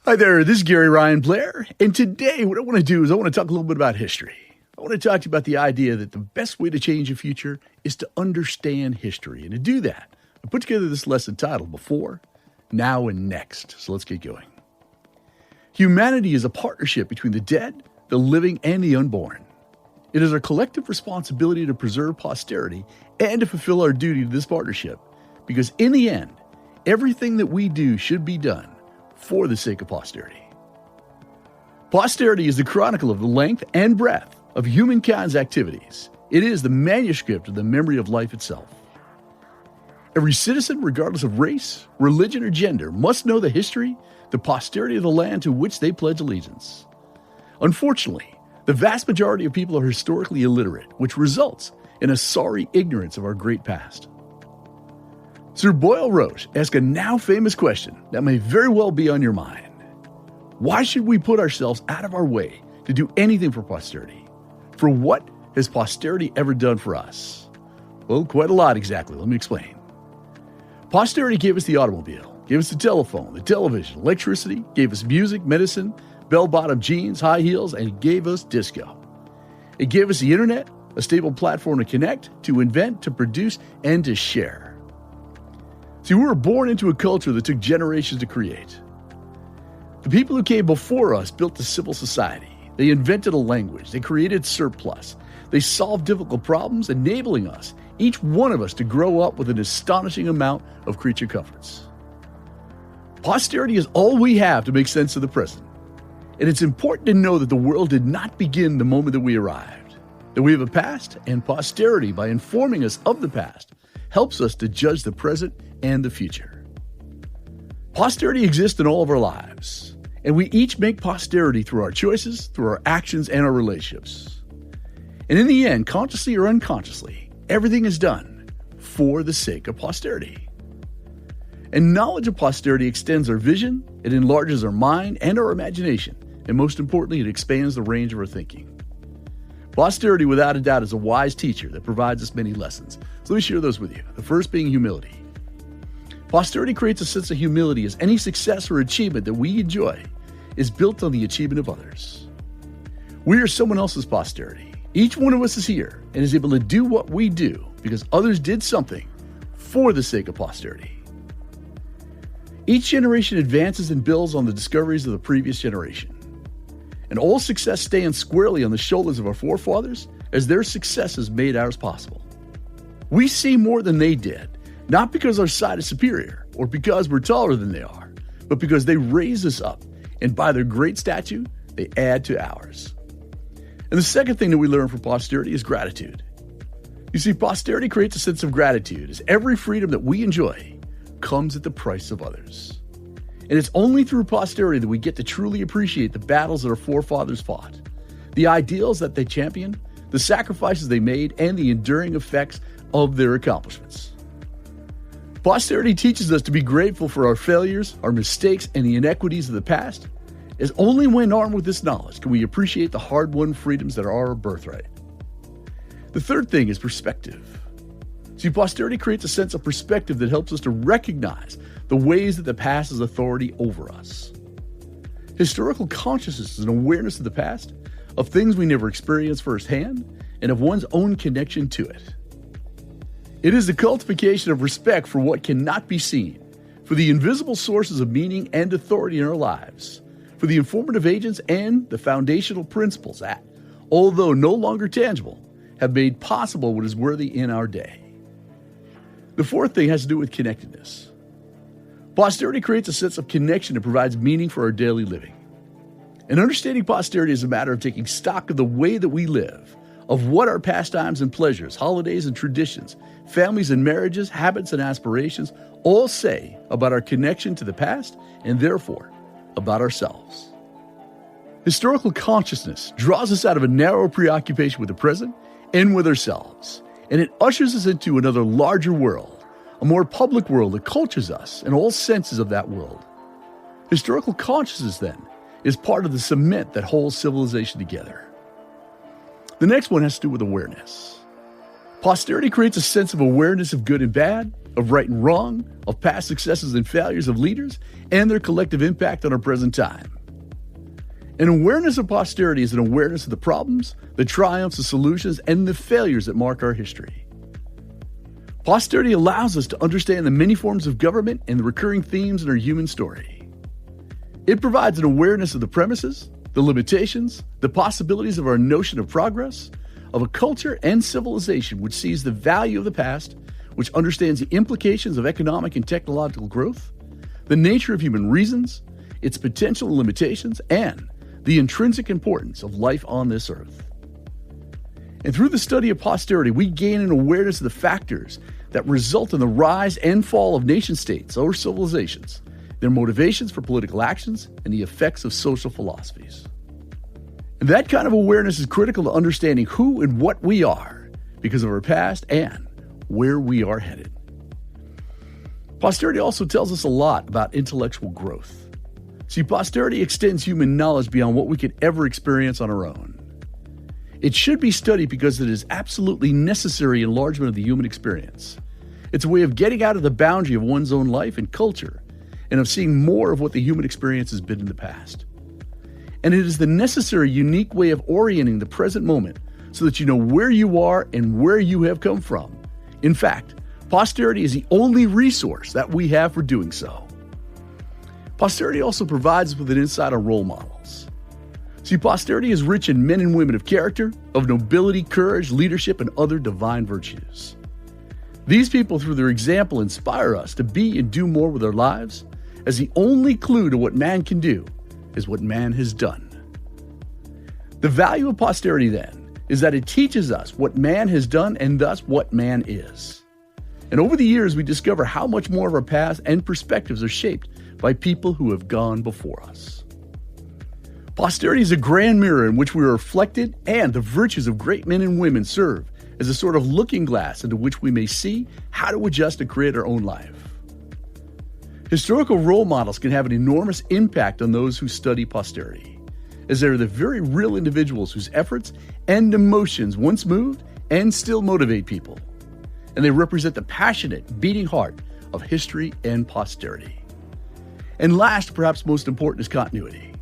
Hi there, this is garyryanblair, and today what I want to do is I want to talk a little bit about history. I want to talk to you about the idea that the best way to change the future is to understand history. And to do that, I put together this lesson titled Before, Now, and Next. So let's get going. Humanity is a partnership between the dead, the living, and the unborn. It is our collective responsibility to preserve posterity and to fulfill our duty to this partnership, because in the end, everything that we do should be done for the sake of posterity. Posterity is the chronicle of the length and breadth of humankind's activities. It is the manuscript of the memory of life itself. Every citizen, regardless of race, religion, or gender, must know the history, the posterity of the land to which they pledge allegiance. Unfortunately, the vast majority of people are historically illiterate, which results in a sorry ignorance of our great past. Sir Boyle wrote, "Ask a now famous question that may very well be on your mind. Why should we put ourselves out of our way to do anything for posterity? For what has posterity ever done for us?" Well, quite a lot exactly. Let me explain. Posterity gave us the automobile, gave us the telephone, the television, electricity, gave us music, medicine, bell-bottom jeans, high heels, and it gave us disco. It gave us the internet, a stable platform to connect, to invent, to produce, and to share. See, we were born into a culture that took generations to create. The people who came before us built a civil society. They invented a language. They created surplus. They solved difficult problems, enabling us, each one of us, to grow up with an astonishing amount of creature comforts. Posterity is all we have to make sense of the present. And it's important to know that the world did not begin the moment that we arrived. That we have a past, and posterity, by informing us of the past, helps us to judge the present and the future. Posterity exists in all of our lives, and we each make posterity through our choices, through our actions, and our relationships. And in the end, consciously or unconsciously, everything is done for the sake of posterity. And knowledge of posterity extends our vision, it enlarges our mind and our imagination, and most importantly, it expands the range of our thinking. Posterity, without a doubt, is a wise teacher that provides us many lessons. So let me share those with you. The first being humility. Posterity creates a sense of humility, as any success or achievement that we enjoy is built on the achievement of others. We are someone else's posterity. Each one of us is here and is able to do what we do because others did something for the sake of posterity. Each generation advances and builds on the discoveries of the previous generation. And all success stands squarely on the shoulders of our forefathers, as their successes made ours possible. We see more than they did, not because our side is superior or because we're taller than they are, but because they raised us up, and by their great stature, they add to ours. And the second thing that we learn from posterity is gratitude. You see, posterity creates a sense of gratitude, as every freedom that we enjoy comes at the price of others. And it's only through posterity that we get to truly appreciate the battles that our forefathers fought, the ideals that they championed, the sacrifices they made, and the enduring effects of their accomplishments. Posterity teaches us to be grateful for our failures, our mistakes, and the inequities of the past, as only when armed with this knowledge can we appreciate the hard-won freedoms that are our birthright. The third thing is perspective. See, posterity creates a sense of perspective that helps us to recognize the ways that the past has authority over us. Historical consciousness is an awareness of the past, of things we never experienced firsthand, and of one's own connection to it. It is the cultivation of respect for what cannot be seen, for the invisible sources of meaning and authority in our lives, for the informative agents and the foundational principles that, although no longer tangible, have made possible what is worthy in our day. The fourth thing has to do with connectedness. Posterity creates a sense of connection that provides meaning for our daily living. And understanding posterity is a matter of taking stock of the way that we live, of what our pastimes and pleasures, holidays and traditions, families and marriages, habits and aspirations all say about our connection to the past and therefore about ourselves. Historical consciousness draws us out of a narrow preoccupation with the present and with ourselves, and it ushers us into another larger world, a more public world that cultures us in all senses of that world. Historical consciousness, then, is part of the cement that holds civilization together. The next one has to do with awareness. Posterity creates a sense of awareness of good and bad, of right and wrong, of past successes and failures of leaders, and their collective impact on our present time. An awareness of posterity is an awareness of the problems, the triumphs, the solutions, and the failures that mark our history. Posterity allows us to understand the many forms of government and the recurring themes in our human story. It provides an awareness of the premises, the limitations, the possibilities of our notion of progress, of a culture and civilization which sees the value of the past, which understands the implications of economic and technological growth, the nature of human reasons, its potential and limitations, and the intrinsic importance of life on this earth. And through the study of posterity, we gain an awareness of the factors that result in the rise and fall of nation-states or civilizations, their motivations for political actions, and the effects of social philosophies. And that kind of awareness is critical to understanding who and what we are because of our past and where we are headed. Posterity also tells us a lot about intellectual growth. See, posterity extends human knowledge beyond what we could ever experience on our own. It should be studied because it is absolutely necessary enlargement of the human experience. It's a way of getting out of the boundary of one's own life and culture, and of seeing more of what the human experience has been in the past. And it is the necessary, unique way of orienting the present moment so that you know where you are and where you have come from. In fact, posterity is the only resource that we have for doing so. Posterity also provides us with an insight on role models. See, posterity is rich in men and women of character, of nobility, courage, leadership, and other divine virtues. These people, through their example, inspire us to be and do more with our lives, as the only clue to what man can do is what man has done. The value of posterity, then, is that it teaches us what man has done and thus what man is. And over the years, we discover how much more of our past and perspectives are shaped by people who have gone before us. Posterity is a grand mirror in which we are reflected, and the virtues of great men and women serve as a sort of looking glass into which we may see how to adjust and create our own life. Historical role models can have an enormous impact on those who study posterity, as they are the very real individuals whose efforts and emotions once moved and still motivate people. And they represent the passionate, beating heart of history and posterity. And last, perhaps most important, is continuity.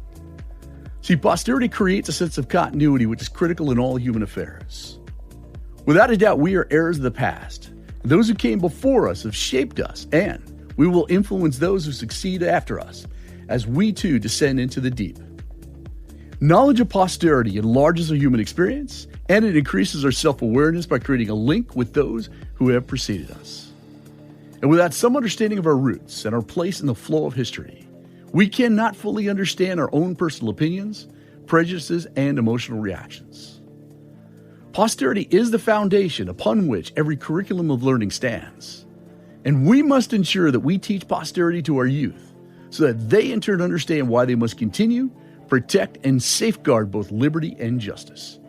See, posterity creates a sense of continuity which is critical in all human affairs. Without a doubt, we are heirs of the past. Those who came before us have shaped us, and we will influence those who succeed after us as we too descend into the deep. Knowledge of posterity enlarges our human experience, and it increases our self-awareness by creating a link with those who have preceded us. And without some understanding of our roots and our place in the flow of history, we cannot fully understand our own personal opinions, prejudices, and emotional reactions. Posterity is the foundation upon which every curriculum of learning stands. And we must ensure that we teach posterity to our youth so that they in turn understand why they must continue, protect, and safeguard both liberty and justice.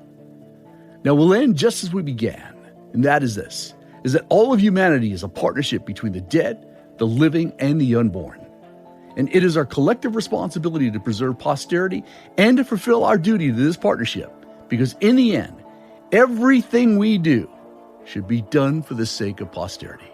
Now we'll end just as we began, and that is this, is that all of humanity is a partnership between the dead, the living, and the unborn. And it is our collective responsibility to preserve posterity and to fulfill our duty to this partnership, because in the end, everything we do should be done for the sake of posterity.